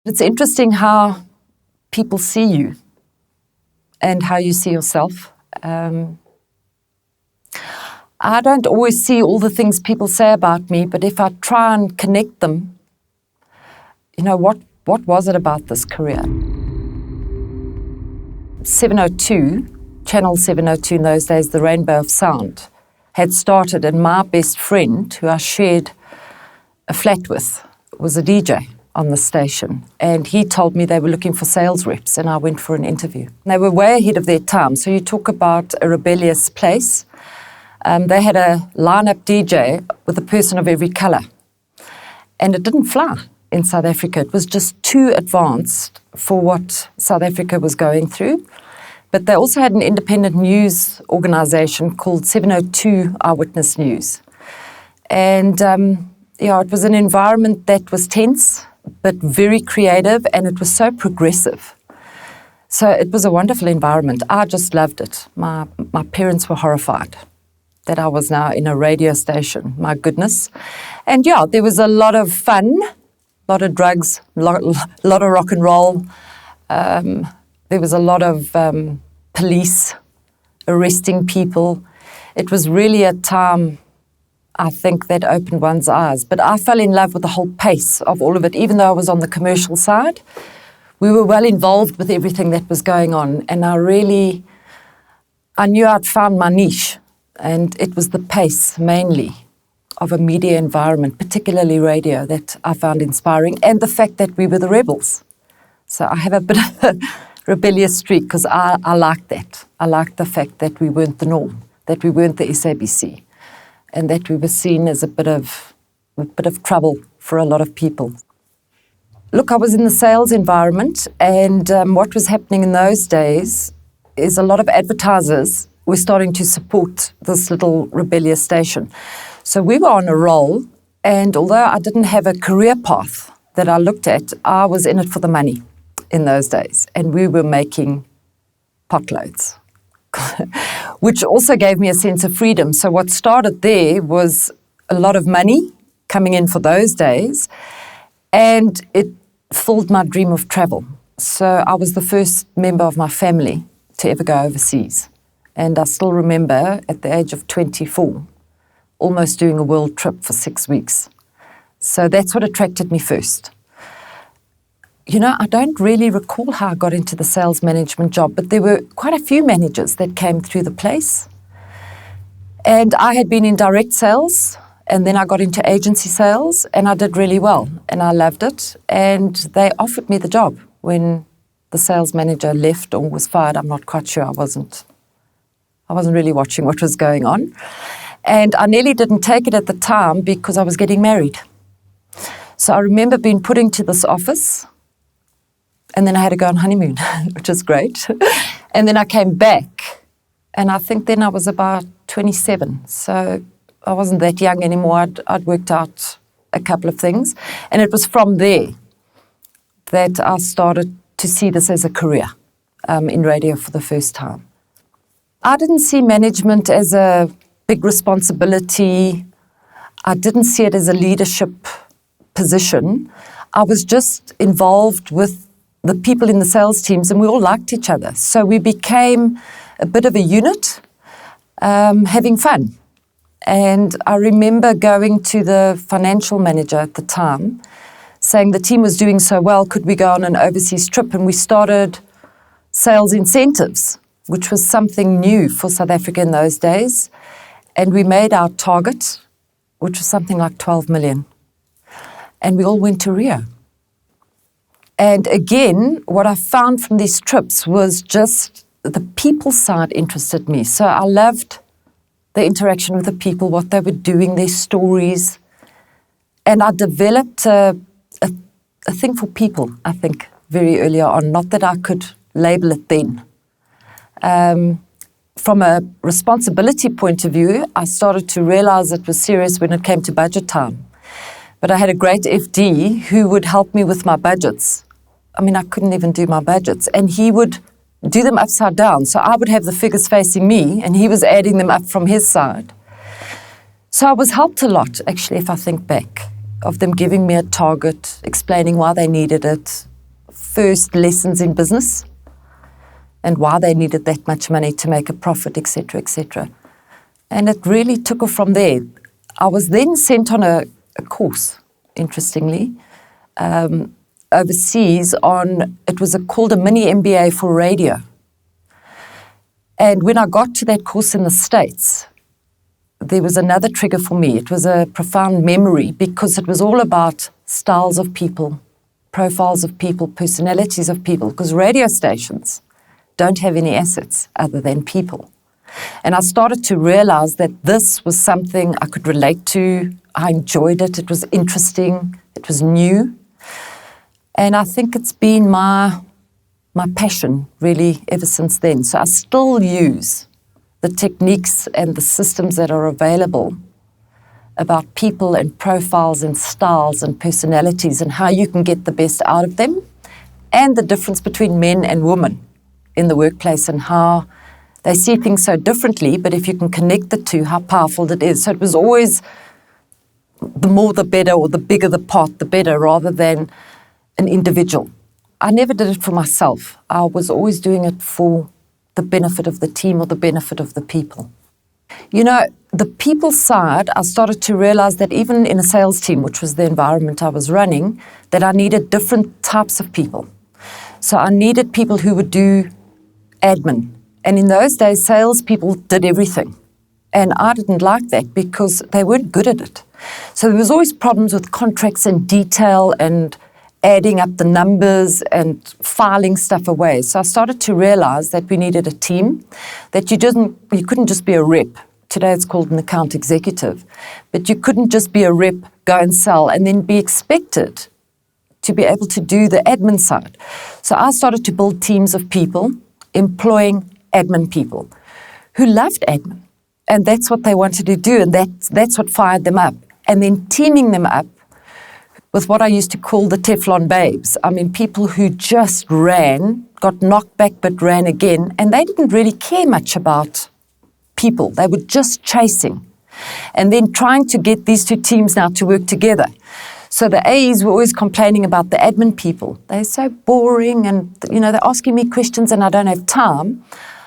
It's interesting how people see you and how you see yourself. I don't always see all the things people say about me, but if I try and connect them, what was it about this career? 702, Channel 702 in those days, the Rainbow of Sound, had started, and my best friend, who I shared a flat with, was a DJ on the station, and he told me they were looking for sales reps, and I went for an interview. They were way ahead of their time, so you talk about a rebellious place. They had a line-up DJ with a person of every colour, and it didn't fly in South Africa. It was just too advanced for what South Africa was going through. But they also had an independent news organisation called 702 Eyewitness News. And it was an environment that was tense, but very creative, and it was so progressive. So it was a wonderful environment. I just loved it. My parents were horrified that I was now in a radio station, my goodness. And there was a lot of fun, a lot of drugs, a lot of rock and roll. There was a lot of police arresting people. It was really a time, I think, that opened one's eyes. But I fell in love with the whole pace of all of it, even though I was on the commercial side. We were well involved with everything that was going on, and I knew I'd found my niche, and it was the pace mainly of a media environment, particularly radio, that I found inspiring, and the fact that we were the rebels. So I have a bit of a rebellious streak because I like that. I like the fact that we weren't the norm, that we weren't the SABC, and that we were seen as a bit of trouble for a lot of people. Look, I was in the sales environment, and what was happening in those days is a lot of advertisers were starting to support this little rebellious station. So we were on a roll, and although I didn't have a career path that I looked at, I was in it for the money in those days, and we were making potloads, which also gave me a sense of freedom. So what started there was a lot of money coming in for those days, and it filled my dream of travel. So I was the first member of my family to ever go overseas. And I still remember at the age of 24, almost doing a world trip for 6 weeks. So that's what attracted me first. I don't really recall how I got into the sales management job, but there were quite a few managers that came through the place. And I had been in direct sales, and then I got into agency sales, and I did really well, and I loved it. And they offered me the job when the sales manager left or was fired. I'm not quite sure. I wasn't really watching what was going on. And I nearly didn't take it at the time because I was getting married. So I remember being put into this office, and then I had to go on honeymoon, which is great. And then I came back, and I think then I was about 27. So I wasn't that young anymore. I'd worked out a couple of things. And it was from there that I started to see this as a career in radio for the first time. I didn't see management as a big responsibility. I didn't see it as a leadership position. I was just involved with the people in the sales teams, and we all liked each other. So we became a bit of a unit, having fun. And I remember going to the financial manager at the time, saying the team was doing so well, could we go on an overseas trip? And we started sales incentives, which was something new for South Africa in those days. And we made our target, which was something like 12 million. And we all went to Rio. And again, what I found from these trips was just the people side interested me. So I loved the interaction with the people, what they were doing, their stories. And I developed a thing for people, I think, very early on. Not that I could label it then. From a responsibility point of view, I started to realize it was serious when it came to budget time. But I had a great FD who would help me with my budgets. I mean, I couldn't even do my budgets. And he would do them upside down. So I would have the figures facing me, and he was adding them up from his side. So I was helped a lot, actually, if I think back, of them giving me a target, explaining why they needed it, first lessons in business and why they needed that much money to make a profit, etc., etc. And it really took off from there. I was then sent on a course, interestingly, overseas it was called a mini MBA for radio. And when I got to that course in the States, there was another trigger for me. It was a profound memory because it was all about styles of people, profiles of people, personalities of people, because radio stations don't have any assets other than people. And I started to realize that this was something I could relate to. I enjoyed it. It was interesting. It was new. And I think it's been my passion, really, ever since then. So I still use the techniques and the systems that are available about people and profiles and styles and personalities and how you can get the best out of them, and the difference between men and women in the workplace and how they see things so differently, but if you can connect the two, how powerful it is. So it was always the more the better, or the bigger the pot, the better, rather than an individual. I never did it for myself. I was always doing it for the benefit of the team or the benefit of the people. You know, the people side, I started to realize that even in a sales team, which was the environment I was running, that I needed different types of people. So I needed people who would do admin. And in those days, salespeople did everything. And I didn't like that because they weren't good at it. So there was always problems with contracts and detail and adding up the numbers and filing stuff away. So I started to realize that we needed a team, that you couldn't just be a rep. Today it's called an account executive. But you couldn't just be a rep, go and sell, and then be expected to be able to do the admin side. So I started to build teams of people, employing admin people who loved admin. And that's what they wanted to do, and that's what fired them up. And then teaming them up with what I used to call the Teflon babes. I mean, people who just ran, got knocked back but ran again, and they didn't really care much about people. They were just chasing. And then trying to get these two teams now to work together. So the A's were always complaining about the admin people. They're so boring and, they're asking me questions and I don't have time.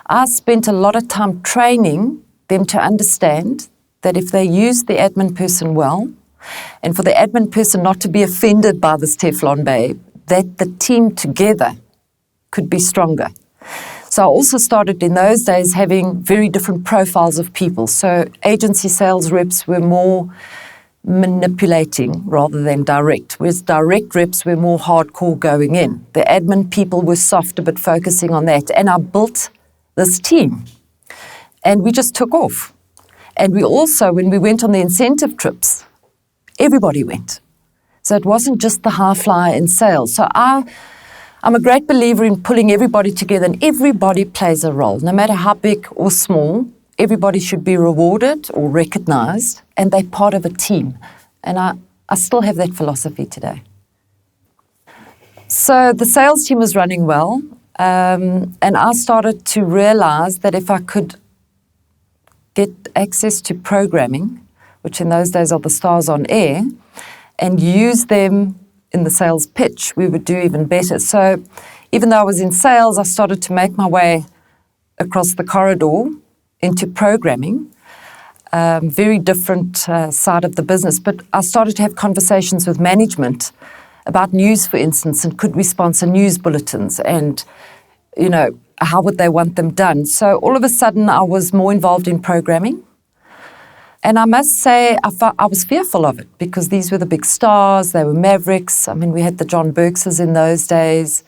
I spent a lot of time training them to understand that if they use the admin person well, and for the admin person not to be offended by this Teflon babe, that the team together could be stronger. So I also started in those days having very different profiles of people. So agency sales reps were more manipulating rather than direct, whereas direct reps were more hardcore going in. The admin people were softer but focusing on that. And I built this team and we just took off. And we also, when we went on the incentive trips, everybody went. So it wasn't just the high flyer in sales. So I'm a great believer in pulling everybody together, and everybody plays a role. No matter how big or small, everybody should be rewarded or recognized, and they're part of a team. And I still have that philosophy today. So the sales team was running well, and I started to realize that if I could get access to programming, which in those days are the stars on air, and use them in the sales pitch, we would do even better. So even though I was in sales, I started to make my way across the corridor into programming, very different side of the business. But I started to have conversations with management about news, for instance, and could we sponsor news bulletins and, how would they want them done? So all of a sudden I was more involved in programming. And I must say, I was fearful of it because these were the big stars. They were mavericks. I mean, we had the John Berkses in those days.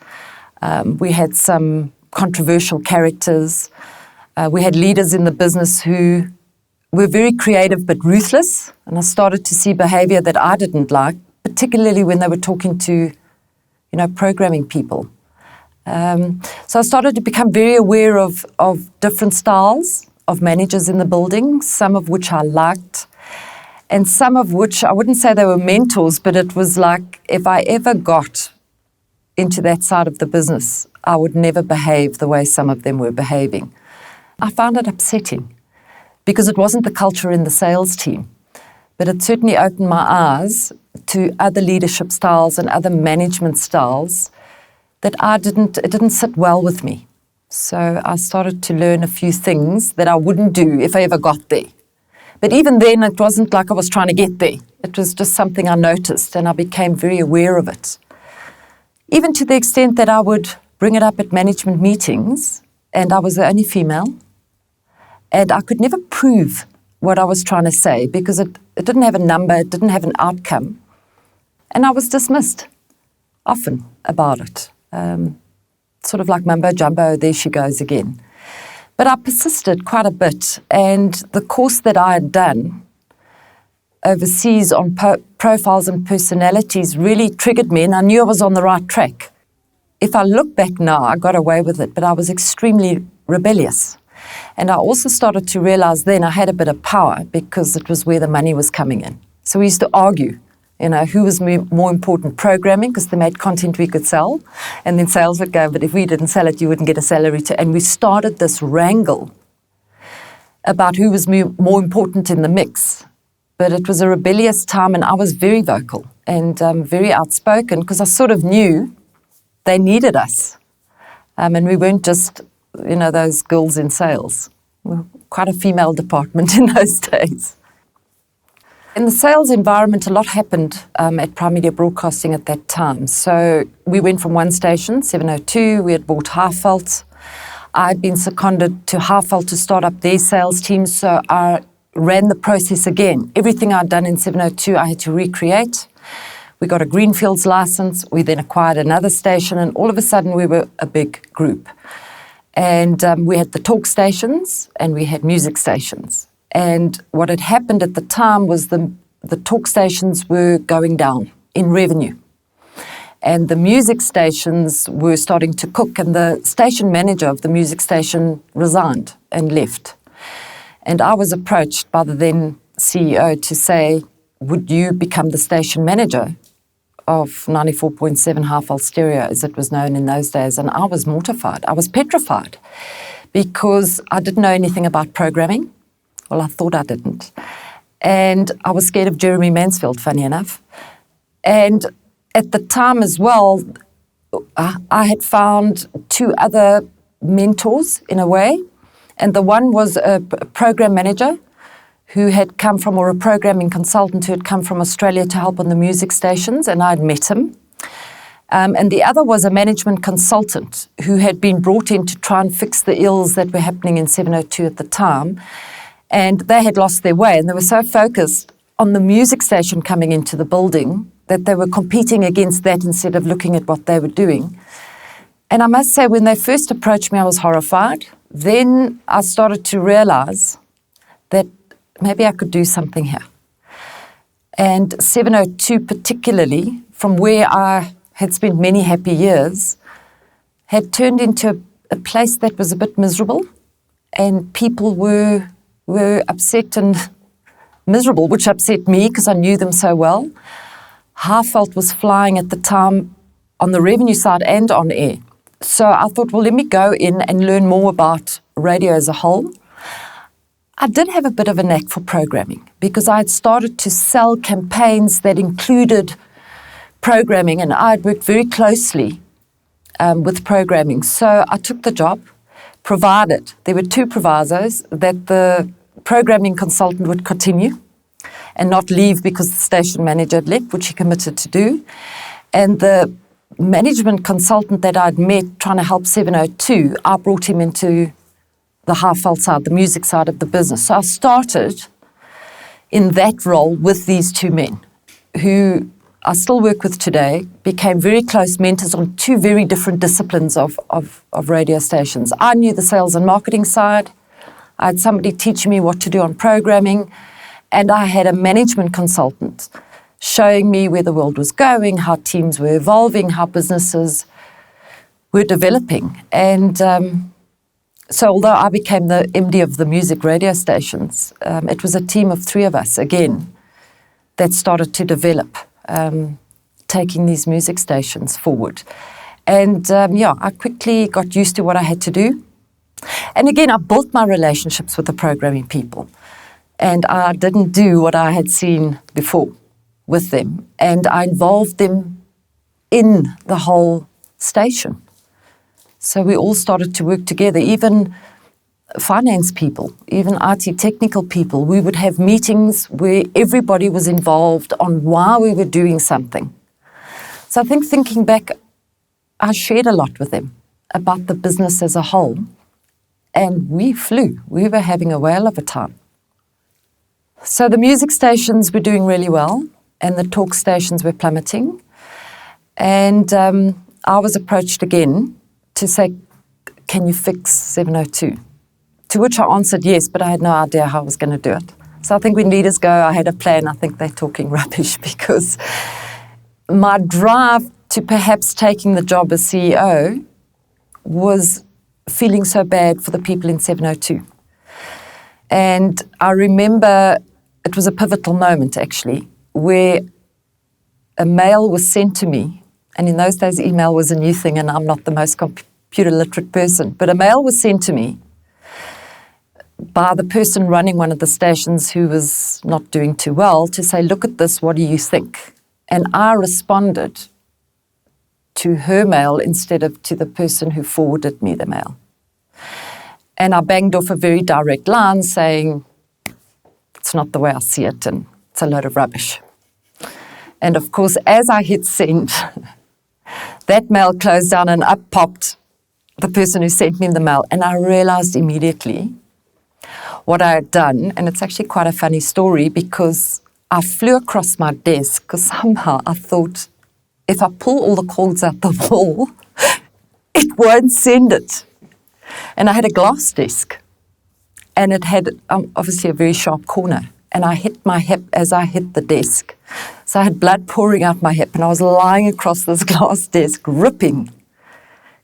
We had some controversial characters. We had leaders in the business who were very creative but ruthless. And I started to see behavior that I didn't like, particularly when they were talking to, programming people. So I started to become very aware of different styles of managers in the building, some of which I liked, and some of which I wouldn't say they were mentors, but it was like if I ever got into that side of the business, I would never behave the way some of them were behaving. I found it upsetting because it wasn't the culture in the sales team, but it certainly opened my eyes to other leadership styles and other management styles that it didn't sit well with me. So I started to learn a few things that I wouldn't do if I ever got there. But even then, it wasn't like I was trying to get there. It was just something I noticed, and I became very aware of it. Even to the extent that I would bring it up at management meetings, and I was the only female, and I could never prove what I was trying to say because it didn't have a number, it didn't have an outcome, and I was dismissed often about it. Sort of like mumbo jumbo, there she goes again. But I persisted quite a bit, and the course that I had done overseas on profiles and personalities really triggered me, and I knew I was on the right track. If I look back now, I got away with it, but I was extremely rebellious. And I also started to realize then I had a bit of power because it was where the money was coming in. So we used to argue, who was more important, programming, because they made content we could sell, and then sales would go, but if we didn't sell it, you wouldn't get a salary. And we started this wrangle about who was more important in the mix. But it was a rebellious time, and I was very vocal and very outspoken because I sort of knew they needed us. And we weren't just, those girls in sales. We were quite a female department in those days. In the sales environment, a lot happened at Primedia Broadcasting at that time. So we went from one station, 702, we had bought Highveld. I'd been seconded to Highveld to start up their sales team, so I ran the process again. Everything I'd done in 702, I had to recreate. We got a Greenfields license, we then acquired another station, and all of a sudden we were a big group. And we had the talk stations and we had music stations. And what had happened at the time was the talk stations were going down in revenue. And the music stations were starting to cook, and the station manager of the music station resigned and left. And I was approached by the then CEO to say, would you become the station manager of 94.7 Highveld Stereo, as it was known in those days? And I was mortified. I was petrified because I didn't know anything about programming. Well, I thought I didn't. And I was scared of Jeremy Mansfield, funny enough. And at the time as well, I had found two other mentors in a way. And the one was a program manager who had come from, or a programming consultant who had come from Australia to help on the music stations, and I'd met him. And the other was a management consultant who had been brought in to try and fix the ills that were happening in 702 at the time. And they had lost their way, and they were so focused on the music station coming into the building that they were competing against that instead of looking at what they were doing. And I must say, when they first approached me, I was horrified. Then I started to realize that maybe I could do something here. And 702 particularly, from where I had spent many happy years, had turned into a place that was a bit miserable, and people were upset and miserable, which upset me because I knew them so well. Highveld was flying at the time on the revenue side and on air. So I thought, well, let me go in and learn more about radio as a whole. I did have a bit of a knack for programming because I had started to sell campaigns that included programming, and I had worked very closely with programming. So I took the job, provided there were two provisos: that the programming consultant would continue and not leave because the station manager had left, which he committed to do. And the management consultant that I'd met trying to help 702, I brought him into the Highveld side, the music side of the business. So I started in that role with these two men who I still work with today, became very close mentors on two very different disciplines of radio stations. I knew the sales and marketing side. I had somebody teaching me what to do on programming, and I had a management consultant showing me where the world was going, how teams were evolving, how businesses were developing. And so although I became the MD of the music radio stations, it was a team of three of us, again, that started to develop, taking these music stations forward. And I quickly got used to what I had to do. And again, I built my relationships with the programming people. And I didn't do what I had seen before with them. And I involved them in the whole station. So we all started to work together, even finance people, even IT technical people. We would have meetings where everybody was involved on why we were doing something. So I think thinking back, I shared a lot with them about the business as a whole, and we flew. We were having a whale of a time. So the music stations were doing really well, and the talk stations were plummeting. And I was approached again to say, can you fix 702? To which I answered yes, but I had no idea how I was going to do it. So I think when leaders go, I had a plan. I think they're talking rubbish, because my drive to perhaps taking the job as CEO was feeling so bad for the people in 702. And I remember it was a pivotal moment, actually, where a mail was sent to me. And in those days, email was a new thing, and I'm not the most computer literate person. But a mail was sent to me by the person running one of the stations who was not doing too well to say, look at this, what do you think? And I responded to her mail instead of to the person who forwarded me the mail. And I banged off a very direct line saying, it's not the way I see it, and it's a load of rubbish. And of course, as I hit send, that mail closed down and up popped the person who sent me the mail. And I realized immediately what I had done, and it's actually quite a funny story, because I flew across my desk because somehow I thought, if I pull all the cords out the wall, it won't send it. And I had a glass desk, and it had obviously a very sharp corner, and I hit my hip as I hit the desk. So I had blood pouring out my hip, and I was lying across this glass desk, ripping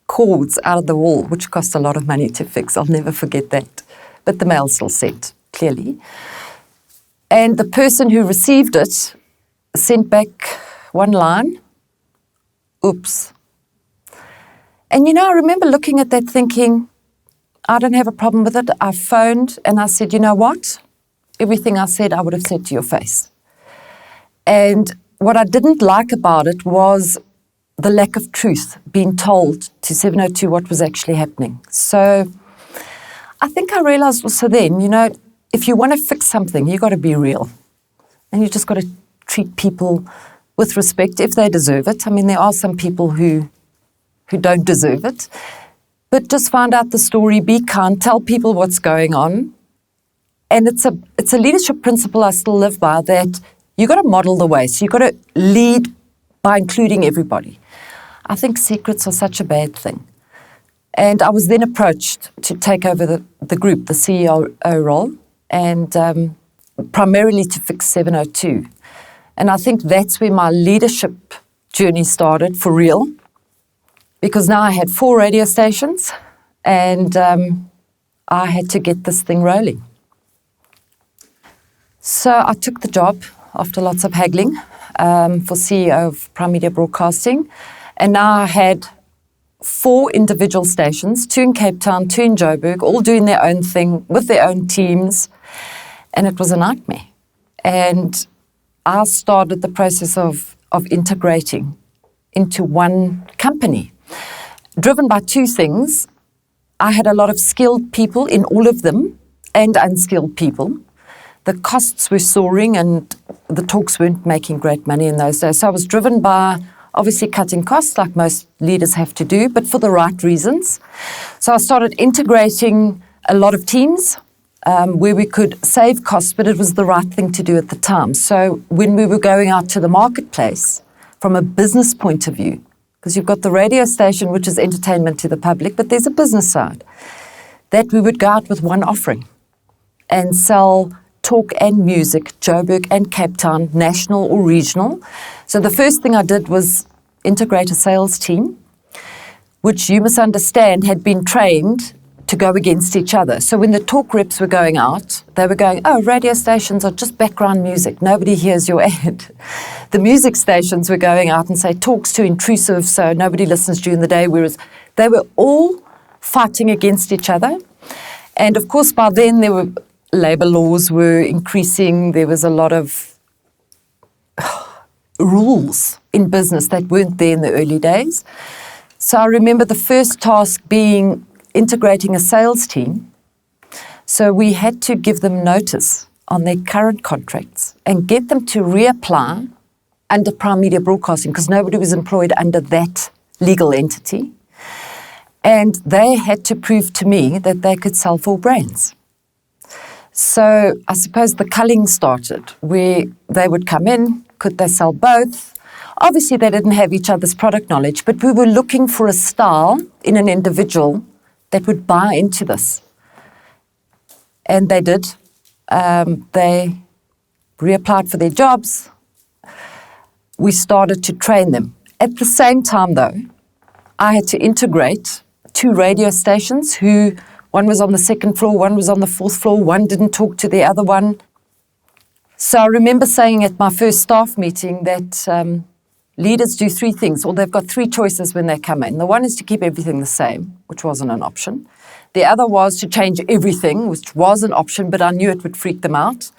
cords out of the wall, which cost a lot of money to fix. I'll never forget that. But the mail still sent, clearly. And the person who received it sent back one line, oops. And I remember looking at that thinking, I don't have a problem with it. I phoned and I said, you know what? Everything I said, I would have said to your face. And what I didn't like about it was the lack of truth being told to 702 what was actually happening. So I think I realized also then, if you want to fix something, you got to be real. And you just got to treat people with respect if they deserve it. I mean, there are some people who don't deserve it. But just find out the story, be kind, tell people what's going on. And it's a leadership principle I still live by, that you got to model the way. So you got to lead by including everybody. I think secrets are such a bad thing. And I was then approached to take over the group, the CEO role, and primarily to fix 702. And I think that's where my leadership journey started for real, because now I had 4 radio stations, and I had to get this thing rolling. So I took the job after lots of haggling for CEO of Primedia Broadcasting, and now I had 4 individual stations, 2 in Cape Town, 2 in Joburg, all doing their own thing with their own teams, and it was a nightmare. And I started the process of integrating into one company, driven by 2 things. I had a lot of skilled people in all of them and unskilled people. The costs were soaring and the talks weren't making great money in those days. So I was driven by obviously cutting costs like most leaders have to do, but for the right reasons. So I started integrating a lot of teams where we could save costs, but it was the right thing to do at the time. So when we were going out to the marketplace from a business point of view, because you've got the radio station, which is entertainment to the public, but there's a business side, that we would go out with one offering and sell talk and music, Joburg and Cape Town, national or regional. So the first thing I did was integrate a sales team, which you must understand had been trained to go against each other. So when the talk reps were going out, they were going, oh, radio stations are just background music. Nobody hears your ad. The music stations were going out and say, talk's too intrusive, so nobody listens during the day, whereas they were all fighting against each other. And of course, by then, labor laws were increasing. There was a lot of rules in business that weren't there in the early days. So I remember the first task being integrating a sales team. So we had to give them notice on their current contracts and get them to reapply under Primedia Broadcasting because nobody was employed under that legal entity. And they had to prove to me that they could sell 4 brands. So I suppose the culling started where they would come in, could they sell both? Obviously they didn't have each other's product knowledge, but we were looking for a style in an individual that would buy into this. And they did. They reapplied for their jobs. We started to train them. At the same time, though, I had to integrate 2 radio stations who, one was on the 2nd floor, one was on the 4th floor, one didn't talk to the other one. So I remember saying at my first staff meeting that leaders do 3 things, or they've got 3 choices when they come in. The one is to keep everything the same, which wasn't an option. The other was to change everything, which was an option, but I knew it would freak them out.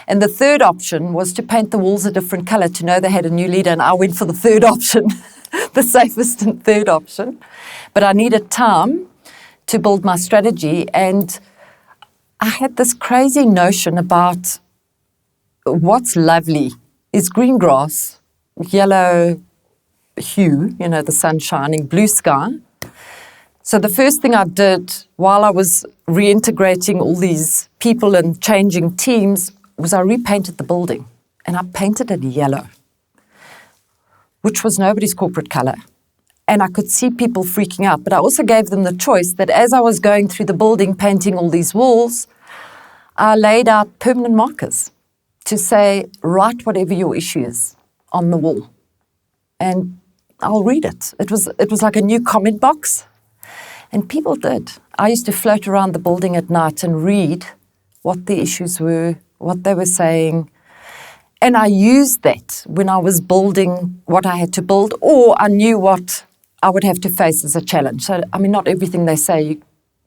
And the third option was to paint the walls a different color to know they had a new leader, and I went for the third option, the safest and third option. But I needed time to build my strategy, and I had this crazy notion about what's lovely is green grass, yellow hue, the sun shining, blue sky. So the first thing I did while I was reintegrating all these people and changing teams was I repainted the building, and I painted it yellow, which was nobody's corporate color. And I could see people freaking out, but I also gave them the choice that as I was going through the building, painting all these walls, I laid out permanent markers to say, write whatever your issue is on the wall, and I'll read it. It was like a new comment box. And people did. I used to float around the building at night and read what the issues were, what they were saying. And I used that when I was building what I had to build, or I knew what I would have to face as a challenge. So, not everything they say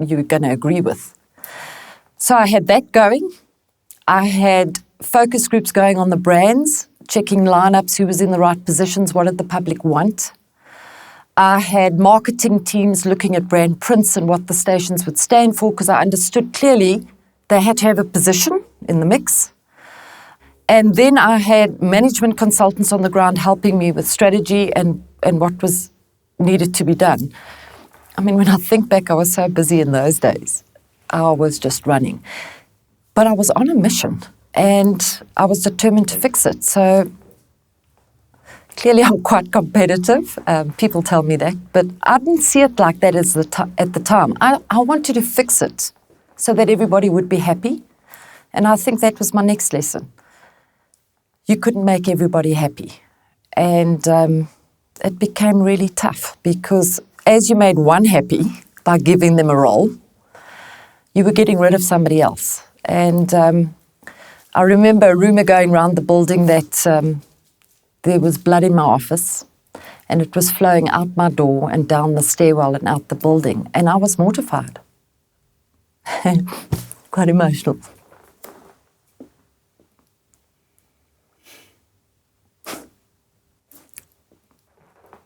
you're going to agree with. So I had that going. I had focus groups going on the brands, checking lineups, who was in the right positions, what did the public want. I had marketing teams looking at brand prints and what the stations would stand for, because I understood clearly they had to have a position in the mix. And then I had management consultants on the ground helping me with strategy and what was needed to be done. When I think back, I was so busy in those days. I was just running. But I was on a mission, and I was determined to fix it. So clearly, I'm quite competitive. People tell me that, but I didn't see it like that at the time. I wanted to fix it so that everybody would be happy, and I think that was my next lesson. You couldn't make everybody happy, and it became really tough because as you made one happy by giving them a role, you were getting rid of somebody else. And I remember a rumor going around the building that there was blood in my office, and it was flowing out my door and down the stairwell and out the building. And I was mortified. Quite emotional.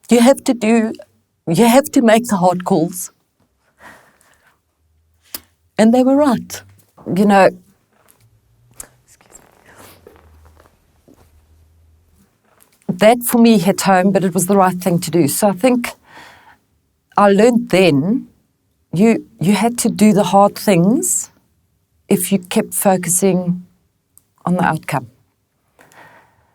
You have to make the hard calls. And they were right. That for me hit home, but it was the right thing to do. So I think I learned then you had to do the hard things if you kept focusing on the outcome.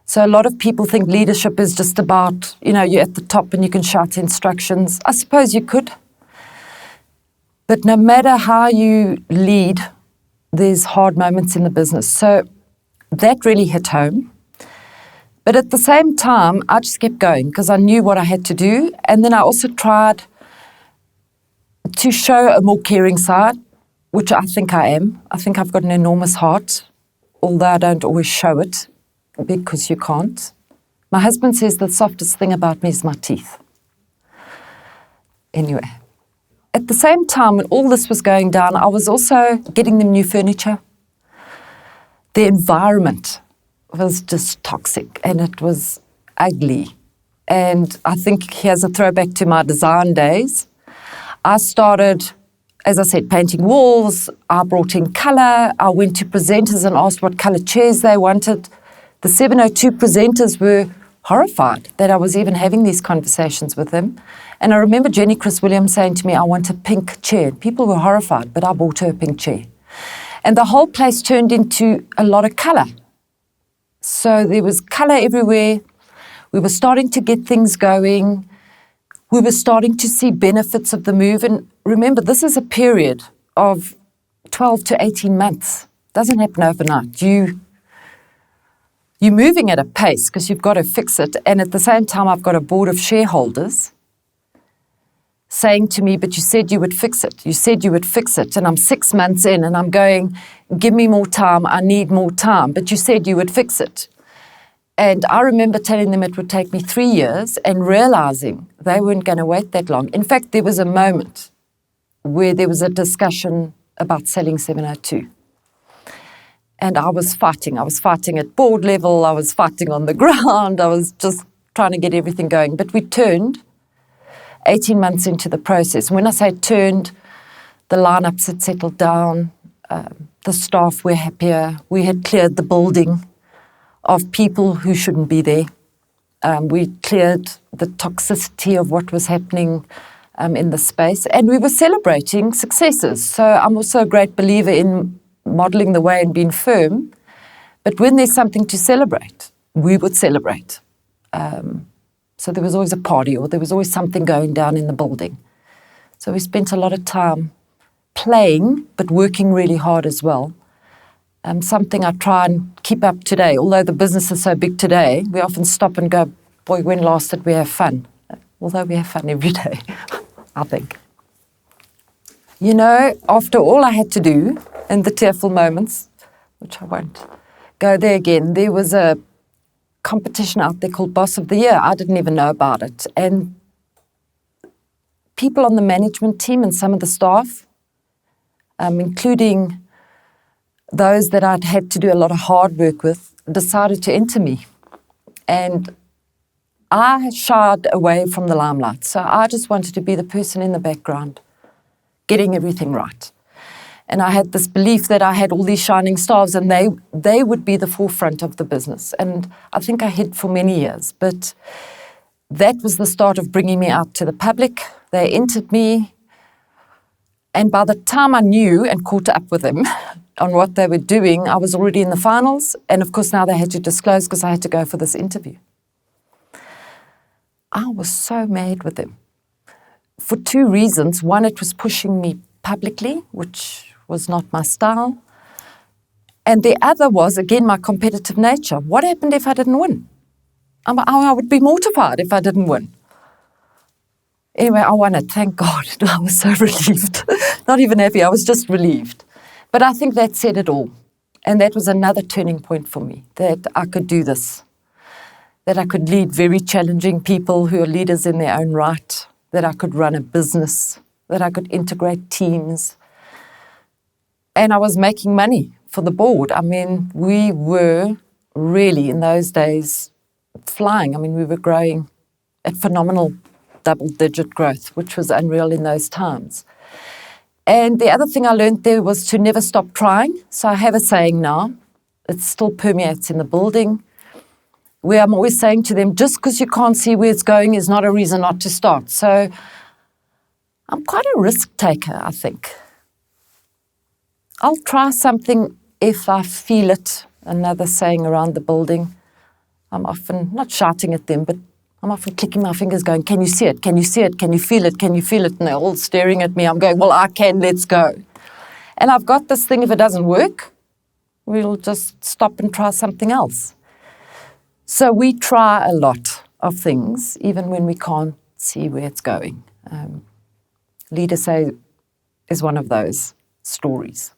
So a lot of people think leadership is just about, you're at the top and you can shout instructions. I suppose you could. But no matter how you lead, there's hard moments in the business. So that really hit home. But at the same time, I just kept going because I knew what I had to do. And then I also tried to show a more caring side, which I think I am. I think I've got an enormous heart, although I don't always show it because you can't. My husband says the softest thing about me is my teeth. Anyway, at the same time, when all this was going down, I was also getting them new furniture. The environment was just toxic and it was ugly. And I think here's a throwback to my design days. I started, as I said, painting walls. I brought in colour. I went to presenters and asked what colour chairs they wanted. The 702 presenters were horrified that I was even having these conversations with them. And I remember Jenny Chris Williams saying to me, I want a pink chair. People were horrified, but I bought her a pink chair. And the whole place turned into a lot of colour. So there was colour everywhere. We were starting to get things going. We were starting to see benefits of the move. And remember, this is a period of 12 to 18 months. It doesn't happen overnight. You're moving at a pace because you've got to fix it. And at the same time, I've got a board of shareholders saying to me, but you said you would fix it. You said you would fix it. And I'm 6 months in and I'm going, give me more time. I need more time. But you said you would fix it. And I remember telling them it would take me 3 years and realizing they weren't going to wait that long. In fact, there was a moment where there was a discussion about selling 702. And I was fighting. I was fighting at board level. I was fighting on the ground. I was just trying to get everything going. But we turned 18 months into the process. And when I say turned, the lineups had settled down. The staff were happier. We had cleared the building of people who shouldn't be there. We cleared the toxicity of what was happening in the space. And we were celebrating successes. So I'm also a great believer in modelling the way and being firm. But when there's something to celebrate, we would celebrate. So there was always a party or there was always something going down in the building. So we spent a lot of time playing, but working really hard as well. Something I try and keep up today. Although the business is so big today, we often stop and go, boy, when last did we have fun? Although we have fun every day, I think. You know, after all I had to do in the tearful moments, which I won't go there again, there was a competition out there called Boss of the Year. I didn't even know about it. And people on the management team and some of the staff, including those that I'd had to do a lot of hard work with, decided to enter me. And I shied away from the limelight. So I just wanted to be the person in the background, getting everything right. And I had this belief that I had all these shining stars and they would be the forefront of the business. And I think I hid for many years. But that was the start of bringing me out to the public. They entered me. And by the time I knew and caught up with them on what they were doing, I was already in the finals. And of course, now they had to disclose because I had to go for this interview. I was so mad with them for two reasons. One, it was pushing me publicly, which was not my style. And the other was, again, my competitive nature. What happened if I didn't win? I would be mortified if I didn't win. Anyway, I won it, thank God. I was so relieved. Not even happy, I was just relieved. But I think that said it all. And that was another turning point for me, that I could do this, that I could lead very challenging people who are leaders in their own right, that I could run a business, that I could integrate teams. And I was making money for the board. I mean, we were really, in those days, flying. I mean, we were growing at phenomenal double-digit growth, which was unreal in those times. And the other thing I learned there was to never stop trying. So I have a saying now, it still permeates in the building, where I'm always saying to them, just because you can't see where it's going is not a reason not to start. So I'm quite a risk taker, I think. I'll try something if I feel it. Another saying around the building. I'm often not shouting at them, but I'm often clicking my fingers going, can you see it? Can you see it? Can you feel it? Can you feel it? And they're all staring at me. I'm going, well, I can, let's go. And I've got this thing, if it doesn't work, we'll just stop and try something else. So we try a lot of things, even when we can't see where it's going. Leader Say is one of those stories.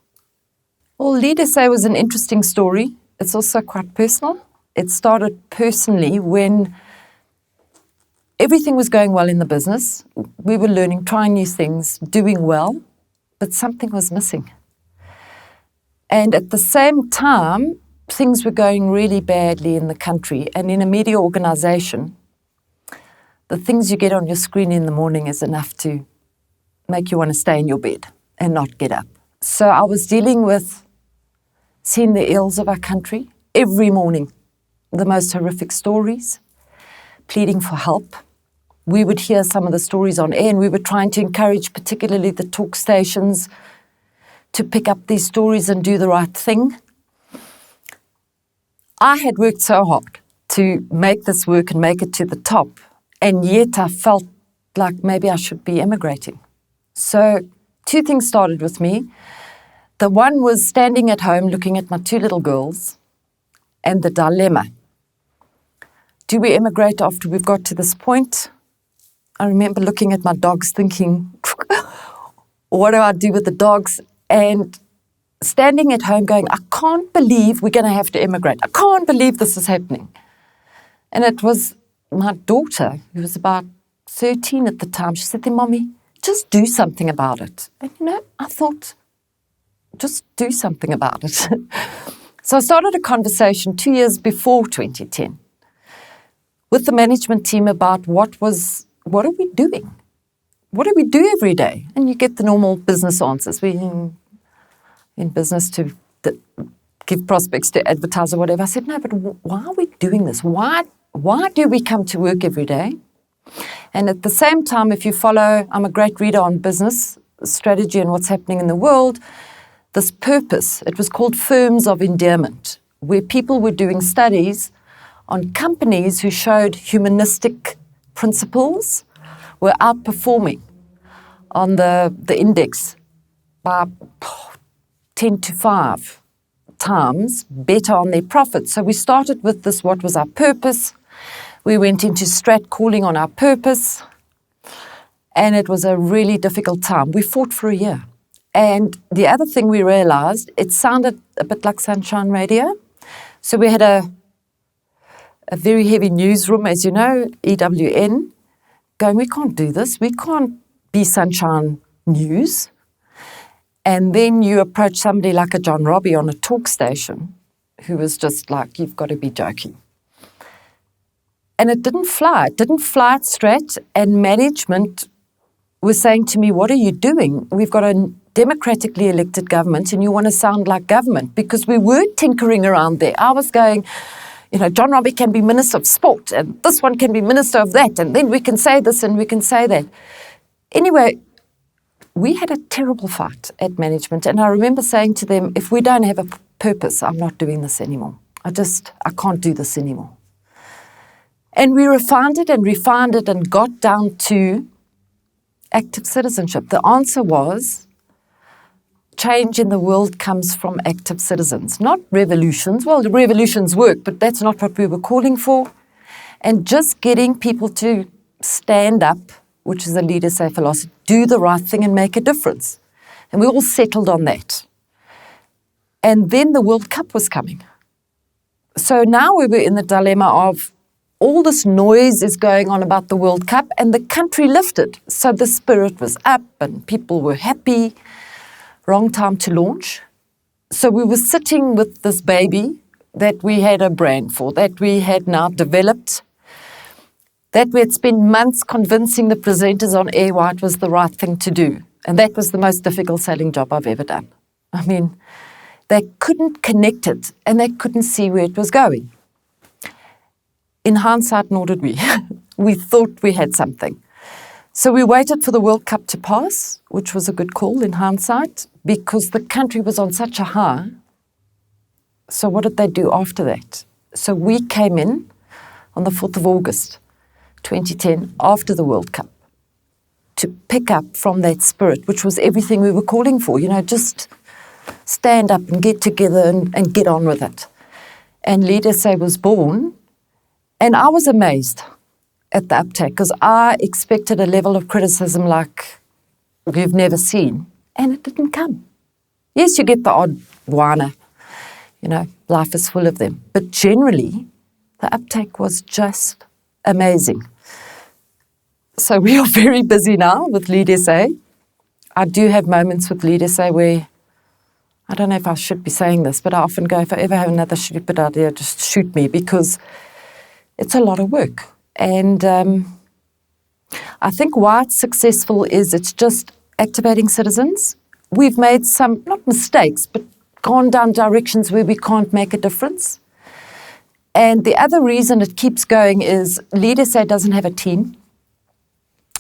Well, Leader Say was an interesting story. It's also quite personal. It started personally when everything was going well in the business. We were learning, trying new things, doing well, but something was missing. And at the same time, things were going really badly in the country. And in a media organization, the things you get on your screen in the morning is enough to make you want to stay in your bed and not get up. So I was dealing with seeing the ills of our country every morning, the most horrific stories, pleading for help. We would hear some of the stories on air, and we were trying to encourage particularly the talk stations to pick up these stories and do the right thing. I had worked so hard to make this work and make it to the top, and yet I felt like maybe I should be emigrating. So 2 things started with me. The one was standing at home looking at my 2 little girls and the dilemma. Do we emigrate after we've got to this point? I remember looking at my dogs thinking, what do I do with the dogs? And standing at home going, I can't believe we're going to have to emigrate. I can't believe this is happening. And it was my daughter, who was about 13 at the time. She said, Mommy, just do something about it. And I thought, just do something about it. So I started a conversation 2 years before 2010 with the management team about what are we doing? What do we do every day? And you get the normal business answers. We're in business to give prospects to advertise or whatever. I said, no, but why are we doing this? Why do we come to work every day? And at the same time, if you follow, I'm a great reader on business strategy and what's happening in the world, this purpose, it was called firms of endearment, where people were doing studies on companies who showed humanistic principles were outperforming on the index by 10 to 5 times better on their profits. So we started with this, what was our purpose? We went into strat calling on our purpose, and it was a really difficult time. We fought for a year. And the other thing we realized, it sounded a bit like Sunshine Radio. So we had a very heavy newsroom, as you know, EWN, going, we can't do this. We can't be Sunshine News. And then you approach somebody like a John Robbie on a talk station who was just like, you've got to be joking. And it didn't fly. It didn't fly at Strat. And management was saying to me, what are you doing? We've got a democratically elected government and you want to sound like government, because we were tinkering around there. I was going, John Robbie can be Minister of Sport and this one can be Minister of that, and then we can say this and we can say that. Anyway, we had a terrible fight at management, and I remember saying to them, if we don't have a purpose, I'm not doing this anymore. I can't do this anymore. And we refined it and got down to active citizenship. The answer was, change in the world comes from active citizens, not revolutions. Well, revolutions work, but that's not what we were calling for. And just getting people to stand up, which is a Lead SA philosophy, do the right thing and make a difference. And we all settled on that. And then the World Cup was coming. So now we were in the dilemma of all this noise is going on about the World Cup, and the country lifted. So the spirit was up and people were happy. Wrong time to launch. So we were sitting with this baby that we had a brand for, that we had now developed, that we had spent months convincing the presenters on air why it was the right thing to do. And that was the most difficult selling job I've ever done. I mean, they couldn't connect it and they couldn't see where it was going. In hindsight, nor did we. We thought we had something. So we waited for the World Cup to pass, which was a good call in hindsight, because the country was on such a high. So what did they do after that? So we came in on the 4th of August, 2010, after the World Cup, to pick up from that spirit, which was everything we were calling for, just stand up and get together and get on with it. And Lead SA was born, and I was amazed at the uptake, because I expected a level of criticism like we've never seen, and it didn't come. Yes, you get the odd whiner, life is full of them, but generally the uptake was just amazing. So we are very busy now with Lead SA. I do have moments with Lead SA where, I don't know if I should be saying this, but I often go, if I ever have another stupid idea, just shoot me, because it's a lot of work. And I think why it's successful is it's just activating citizens. We've made some, not mistakes, but gone down directions where we can't make a difference. And the other reason it keeps going is Lead SA doesn't have a team.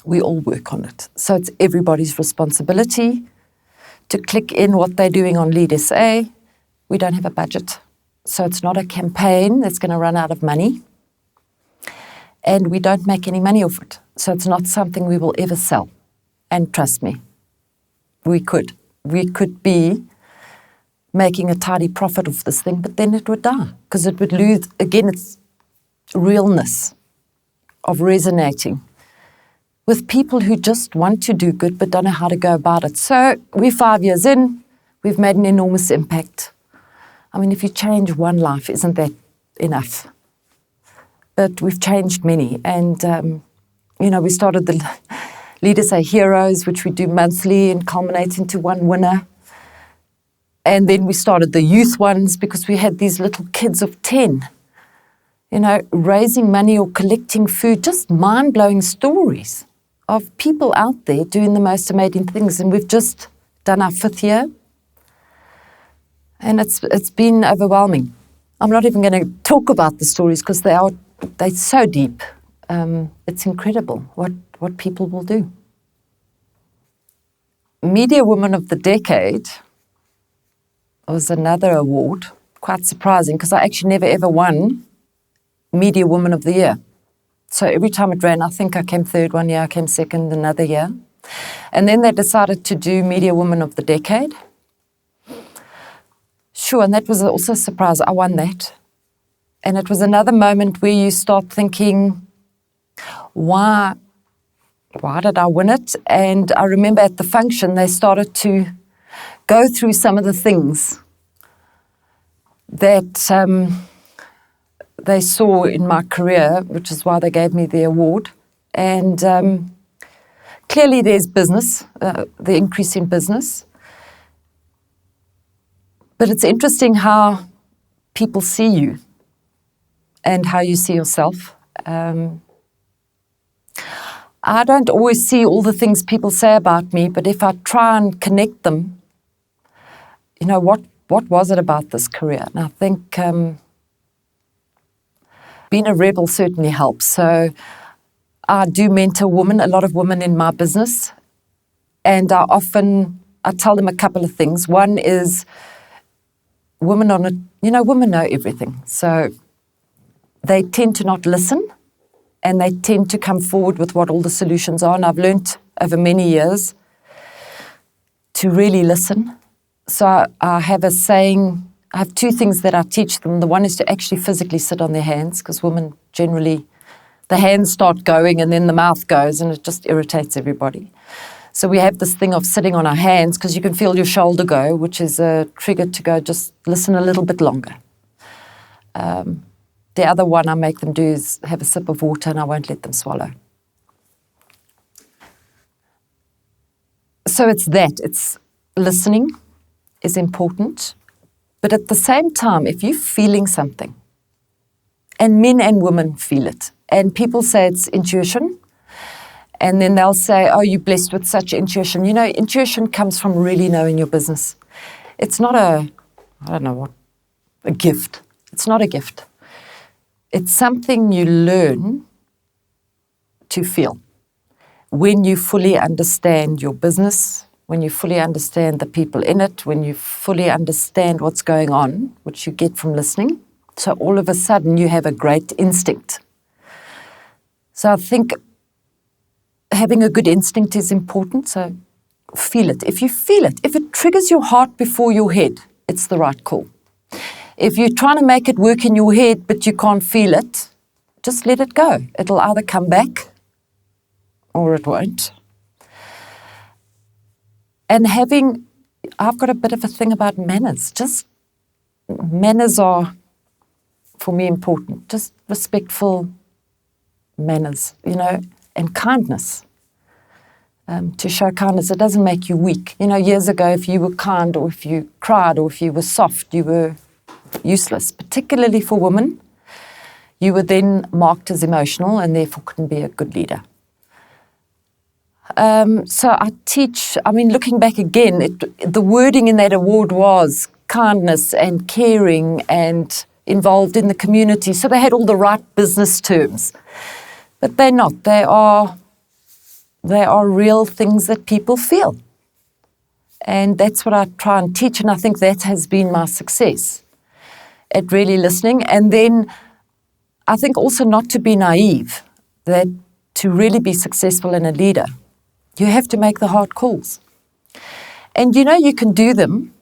We all work on it. So it's everybody's responsibility to click in what they're doing on Lead SA. We don't have a budget. So it's not a campaign that's going to run out of money. And we don't make any money off it. So it's not something we will ever sell. And trust me, we could. We could be making a tidy profit of this thing, but then it would die because it would lose, again, its realness of resonating with people who just want to do good but don't know how to go about it. So we're 5 years in, we've made an enormous impact. I mean, if you change one life, isn't that enough? But we've changed many. And, we started the Lead SA Heroes, which we do monthly and culminate into one winner. And then we started the youth ones because we had these little kids of 10, raising money or collecting food, just mind-blowing stories of people out there doing the most amazing things. And we've just done our 5th year. And it's been overwhelming. I'm not even going to talk about the stories because they're so deep. It's incredible what people will do. Media Woman of the Decade was another award, quite surprising because I actually never ever won Media Woman of the Year. So every time it ran, I think I came 3rd one year, I came 2nd another year. And then they decided to do Media Woman of the Decade. Sure, and that was also a surprise. I won that. And it was another moment where you start thinking, why did I win it? And I remember at the function, they started to go through some of the things that they saw in my career, which is why they gave me the award. And clearly there's business, the increase in business. But it's interesting how people see you and how you see yourself. I don't always see all the things people say about me, but if I try and connect them, what was it about this career? And I think being a rebel certainly helps. So I do mentor women, a lot of women in my business, and I tell them a couple of things. One is women know everything. So they tend to not listen, and they tend to come forward with what all the solutions are. And I've learned over many years to really listen. So I have a saying, I have 2 things that I teach them. The one is to actually physically sit on their hands, because women generally, the hands start going and then the mouth goes, and it just irritates everybody. So we have this thing of sitting on our hands because you can feel your shoulder go, which is a trigger to go just listen a little bit longer. The other one I make them do is have a sip of water, and I won't let them swallow. So it's listening is important. But at the same time, if you're feeling something, and men and women feel it, and people say it's intuition, and then they'll say, oh, you're blessed with such intuition. Intuition comes from really knowing your business. It's not a gift. It's not a gift. It's something you learn to feel. When you fully understand your business, when you fully understand the people in it, when you fully understand what's going on, which you get from listening, so all of a sudden you have a great instinct. So I think having a good instinct is important, so feel it. If you feel it, if it triggers your heart before your head, it's the right call. If you're trying to make it work in your head but you can't feel it, just let it go. It'll either come back or it won't. And I've got a bit of a thing about manners. Just manners are, for me, important. Just respectful manners, and kindness. To show kindness, it doesn't make you weak. Years ago, if you were kind or if you cried or if you were soft, you were useless, particularly for women. You were then marked as emotional and therefore couldn't be a good leader. So I teach, looking back again, the wording in that award was kindness and caring and involved in the community. So they had all the right business terms. But they're not. They are real things that people feel. And that's what I try and teach, and I think that has been my success at really listening. And then I think also not to be naive, that to really be successful in a leader, you have to make the hard calls. And you can do them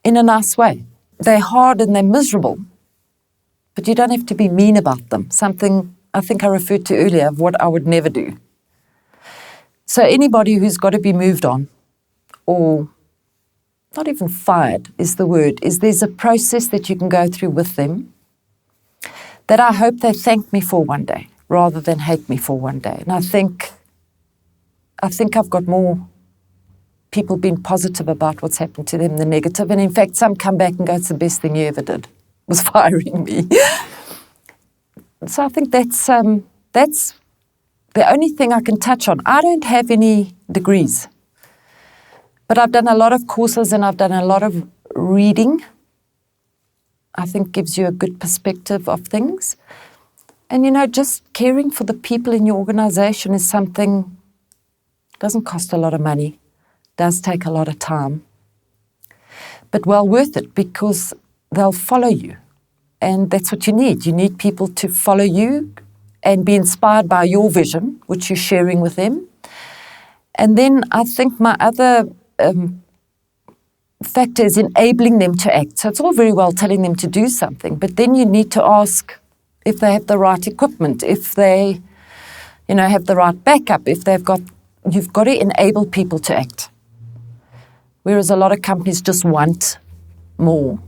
in a nice way. They're hard and they're miserable, but you don't have to be mean about them. Something I think I referred to earlier of what I would never do. So anybody who's got to be moved on, or not even fired is the word, is there's a process that you can go through with them that I hope they thank me for one day rather than hate me for one day. And I think I've got more people being positive about what's happened to them than negative. And in fact, some come back and go, it's the best thing you ever did, was firing me. So I think that's the only thing I can touch on. I don't have any degrees. But I've done a lot of courses and I've done a lot of reading. I think gives you a good perspective of things. And, just caring for the people in your organization is something, doesn't cost a lot of money, does take a lot of time, but well worth it because they'll follow you. And that's what you need. You need people to follow you and be inspired by your vision, which you're sharing with them. And then I think my other factor is enabling them to act. So it's all very well telling them to do something, but then you need to ask if they have the right equipment, if they, have the right backup, if you've got to enable people to act. Whereas a lot of companies just want more,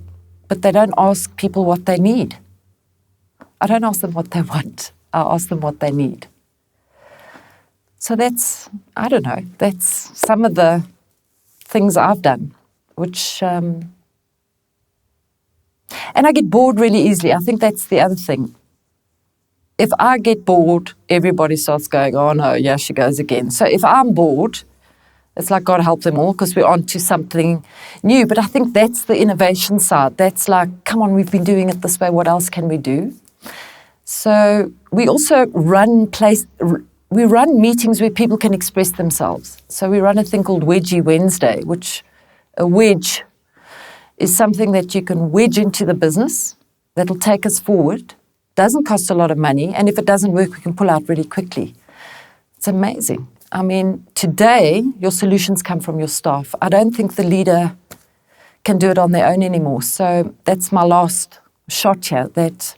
but they don't ask people what they need. I don't ask them what they want. I ask them what they need. So that's some of the things I've done, which, and I get bored really easily. I think that's the other thing. If I get bored, everybody starts going, oh no, yeah, she goes again. So if I'm bored, it's like God help them all because we're on to something new. But I think that's the innovation side. That's like, come on, we've been doing it this way. What else can we do? So we also run meetings where people can express themselves. So we run a thing called Wedgie Wednesday, which a wedge is something that you can wedge into the business that'll take us forward. Doesn't cost a lot of money, and if it doesn't work, we can pull out really quickly. It's amazing. Today, your solutions come from your staff. I don't think the leader can do it on their own anymore. So that's my last shot here, that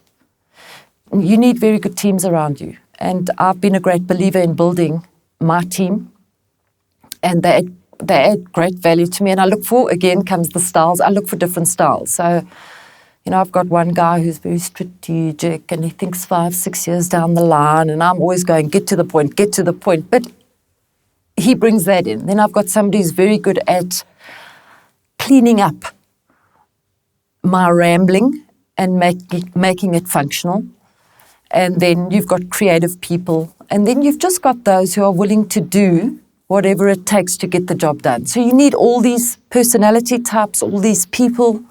you need very good teams around you. And I've been a great believer in building my team, and they add great value to me. And I look for, again, comes the styles. I look for different styles. So, I've got one guy who's very strategic and he thinks 5-6 years down the line, and I'm always going, get to the point. But he brings that in. Then I've got somebody who's very good at cleaning up my rambling and making it functional. And then you've got creative people. And then you've just got those who are willing to do whatever it takes to get the job done. So you need all these personality types, all these people,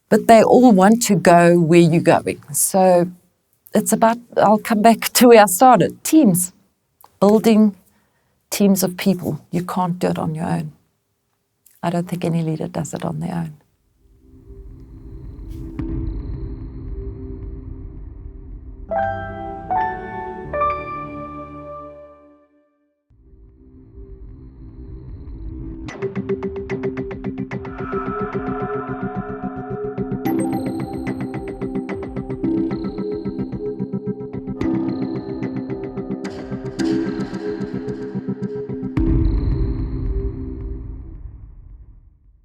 but they all want to go where you're going. So it's about, I'll come back to where I started, teams, building teams of people. You can't do it on your own. I don't think any leader does it on their own.